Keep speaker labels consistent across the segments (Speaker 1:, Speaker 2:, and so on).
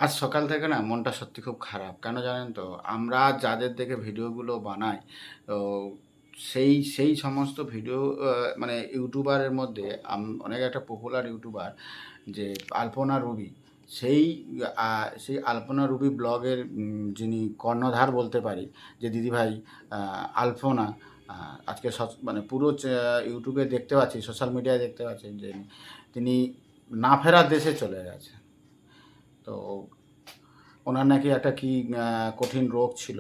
Speaker 1: আজ সকাল থেকে না মনটা সত্যি খুব খারাপ। কেন জানেন তো? আমরা যাদের দেখে ভিডিওগুলো বানাই, তো সেই সমস্ত ভিডিও মানে ইউটিউবারের মধ্যে অনেক একটা পপুলার ইউটিউবার যে আলপনা রুবি, সেই সেই আলপনা রুবি ব্লগের যিনি কর্ণধার বলতে পারি, যে দিদিভাই আলপনা, আজকে মানে পুরো ইউটিউবে দেখতে পাচ্ছি, সোশ্যাল মিডিয়ায় দেখতে পাচ্ছি যে তিনি না ফেরার দেশে চলে গেছেন। তো ওনার নাকি একটা কি কঠিন রোগ ছিল।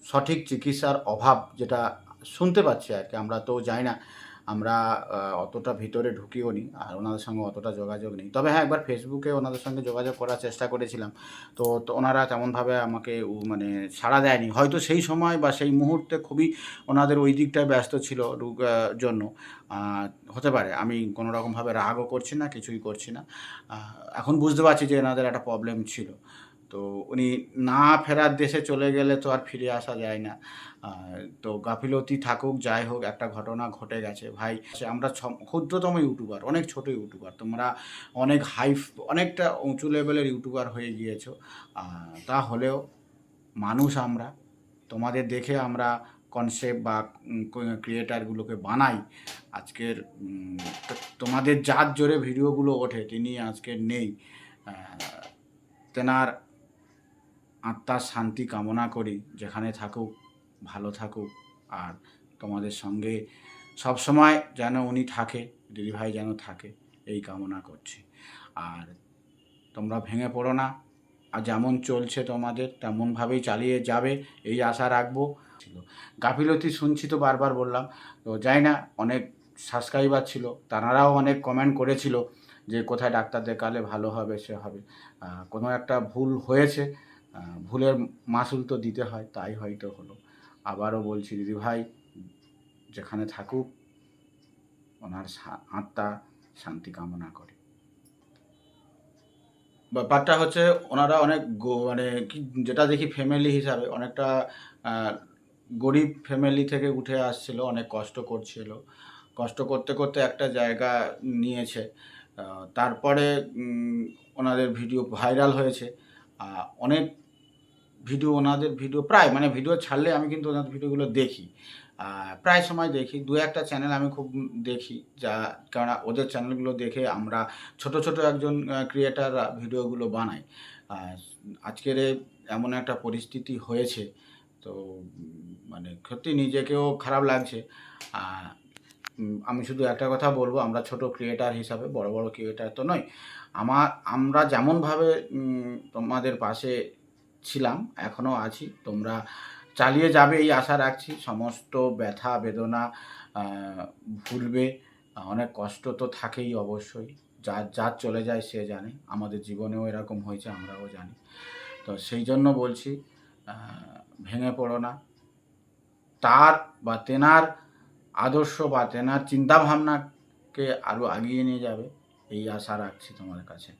Speaker 1: সঠিক চিকিৎসার অভাব, যেটা শুনতে পাচ্ছি আরকি। আমরা তো যাই না। আমরা অতটা ভিতরে ঢুকিও নি। আর ওনাদের সঙ্গে অতটা যোগাযোগ নেই। তবে হ্যাঁ, একবার ফেসবুকে ওনাদের সঙ্গে যোগাযোগ করার চেষ্টা করেছিলাম। তো ওনারা তেমনভাবে আমাকে মানে সাড়া দেয়নি। হয়তো সেই সময় বা সেই মুহূর্তে খুবই ওনাদের ওই দিকটায় ব্যস্ত ছিল জন্য। আ হতে পারে। আমি কোনো রকমভাবে রাগও করছি না, কিছুই করছি না। আ এখন বুঝতে পারছি যে এনাদের একটা প্রবলেম ছিল। তো উনি না ফেরার দেশে চলে গেলে তো আর ফিরে আসা যায় না। আ তো গাফিলতি থাকুক, যাই হোক, একটা ঘটনা ঘটে গেছে। ভাই, আমরা ক্ষুদ্রতম ইউটিউবার, অনেক ছোট ইউটিউবার। তোমরা অনেক অনেকটা উঁচু লেভেলের ইউটিউবার হয়ে গিয়েছো। আ তা হলেও মানুষ আমরা। তোমাদের দেখে আমরা কনসেপ্ট বা ক্রিয়েটারগুলোকে বানাই। আজকের তোমাদের যার জোরে ভিডিওগুলো ওঠে, তিনি আজকে নেই। আ তেনার আত্মার শান্তি কামনা করি। যেখানে থাকুক, ভালো থাকুক। আর তোমাদের সঙ্গে সবসময় যেন উনি থাকে, দিদিভাই যেন থাকে, এই কামনা করছি। আর তোমরা ভেঙে পড়ো না। আর যেমন চলছে তোমাদের তেমনভাবেই চালিয়ে যাবে, এই আশা রাখবো। গাফিলতি শুনছি তো বারবার বললাম। তো জানি না, অনেক সাবস্ক্রাইবার ছিল, তারাও অনেক কমেন্ট করেছিল যে কোথায় ডাক্তার দেখালে ভালো হবে, সে হবে। কোনো একটা ভুল হয়েছে, ভুলের মাসুল তো দিতে হয়, তাই হয়তো হলো। আবারও বলছি, দিদিভাই যেখানে থাকুক, ওনার আত্মা শান্তি কামনা করে। ব্যাপারটা হচ্ছে, ওনারা অনেক মানে কি, যেটা দেখি ফ্যামিলি হিসাবে অনেকটা আ গরিব ফ্যামিলি থেকে উঠে আসছিল, অনেক কষ্ট করছিল। কষ্ট করতে, করতে একটা জায়গা নিয়েছে। আ তারপরে ওনাদের ভিডিও ভাইরাল হয়েছে। আ অনেক ভিডিও, ওনাদের ভিডিও প্রায়, মানে ভিডিও ছাড়লে আমি কিন্তু ওনাদের ভিডিওগুলো দেখি। প্রায় সময় দেখি। ২-১ টা চ্যানেল আমি খুব দেখি। কেননা ওদের চ্যানেলগুলো দেখে আমরা ছোট, ছোট একজন ক্রিয়েটাররা ভিডিওগুলো বানাই। আ আজকের এমন একটা পরিস্থিতি হয়েছে, তো মানে সত্যি নিজেকেও খারাপ লাগছে। আ আমি শুধু একটা কথা বলব, আমরা ছোট ক্রিয়েটার হিসাবে, বড়, বড় ক্রিয়েটার তো নই। আমরা যেমনভাবে তোমাদের পাশে ছিলাম, এখনও আছি। তোমরা চালিয়ে যাবে এই আশা রাখছি। সমস্ত ব্যথা বেদনা আ ভুলবে। অনেক কষ্ট তো থাকেই অবশ্যই। যার চলে যায় সে জানে। আমাদের জীবনেও এরকম হয়েছে, আমরাও জানি। তো সেই জন্য বলছি, আ ভেঙে পড়ো না। তার বা তেনার আদর্শ বা তেনার চিন্তাভাবনাকে আরও এগিয়ে নিয়ে যাবে, এই আশা রাখছি তোমাদের কাছে।